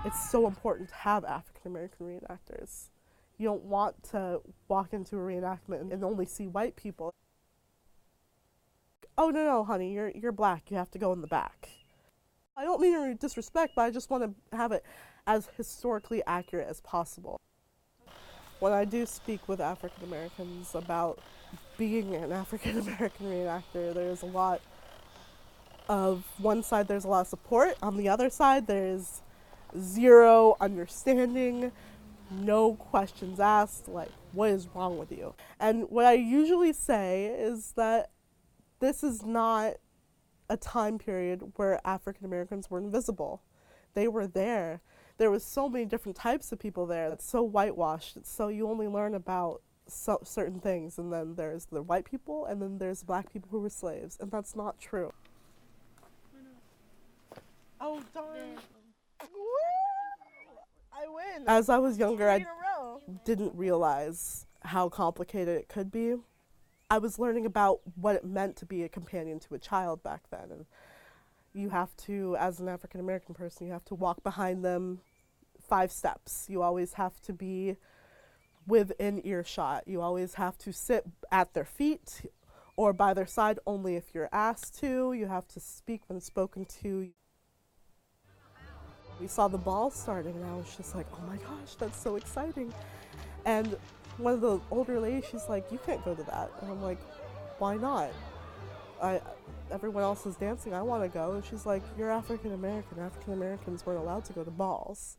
It's so important to have African American reenactors. You don't want to walk into a reenactment and only see white people. Oh no, honey, you're black. You have to go in the back. I don't mean to disrespect, but I just want to have it as historically accurate as possible. When I do speak with African Americans about being an African American reenactor, there's a lot of one side there's a lot of support, on the other side there's zero understanding, no questions asked, like, what is wrong with you? And what I usually say is that this is not a time period where African Americans were invisible. They were there. There was so many different types of people there. It's so whitewashed. It's so you only learn about certain things, and then there's the white people, and then there's black people who were slaves, and that's not true. Oh darn! I win. As I was younger, I didn't realize how complicated it could be. I was learning about what it meant to be a companion to a child back then, and you have to, as an African American person, you have to walk behind them 5 steps. You always have to be within earshot. You always have to sit at their feet or by their side only if you're asked to. You have to speak when spoken to. We saw the ball starting and I was just like, oh my gosh, that's so exciting. And one of the older ladies, she's like, you can't go to that. And I'm like, why not? Everyone else is dancing, I want to go. And she's like, you're African American. African Americans weren't allowed to go to balls.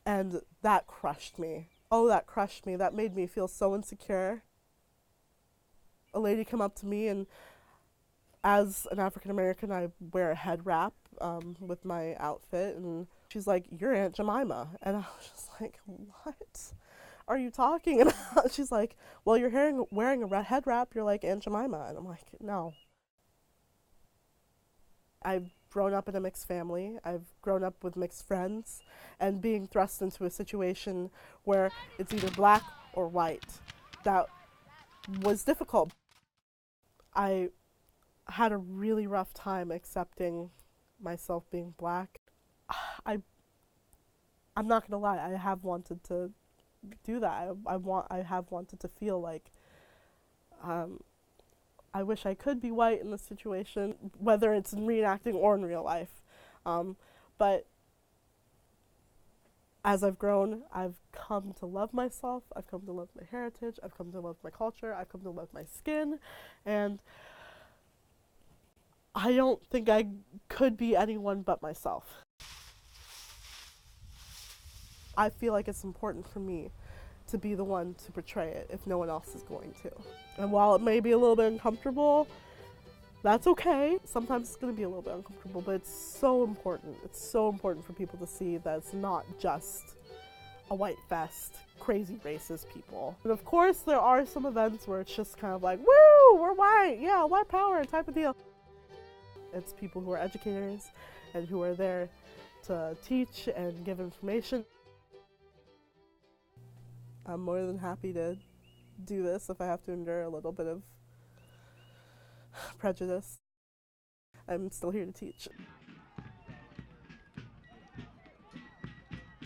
And that crushed me. Oh, that crushed me. That made me feel so insecure. A lady came up to me, and as an African American, I wear a head wrap with my outfit, and she's like, you're Aunt Jemima. And I was just like, what are you talking about? She's like, well, you're wearing a head wrap, you're like Aunt Jemima. And I'm like, no. I've grown up in a mixed family. I've grown up with mixed friends, and being thrust into a situation where it's either black or white, that was difficult. I had a really rough time accepting myself being black. I'm not gonna lie, I have wanted to do that. I have wanted to feel like I wish I could be white in this situation, whether it's in reenacting or in real life. But as I've grown, I've come to love myself, I've come to love my heritage, I've come to love my culture, I've come to love my skin, and I don't think I could be anyone but myself. I feel like it's important for me to be the one to portray it if no one else is going to. And while it may be a little bit uncomfortable, that's okay. Sometimes it's going to be a little bit uncomfortable, but it's so important. It's so important for people to see that it's not just a white fest, crazy racist people. And of course, there are some events where it's just kind of like, woo, we're white, yeah, white power type of deal. It's people who are educators and who are there to teach and give information. I'm more than happy to do this if I have to endure a little bit of prejudice. I'm still here to teach.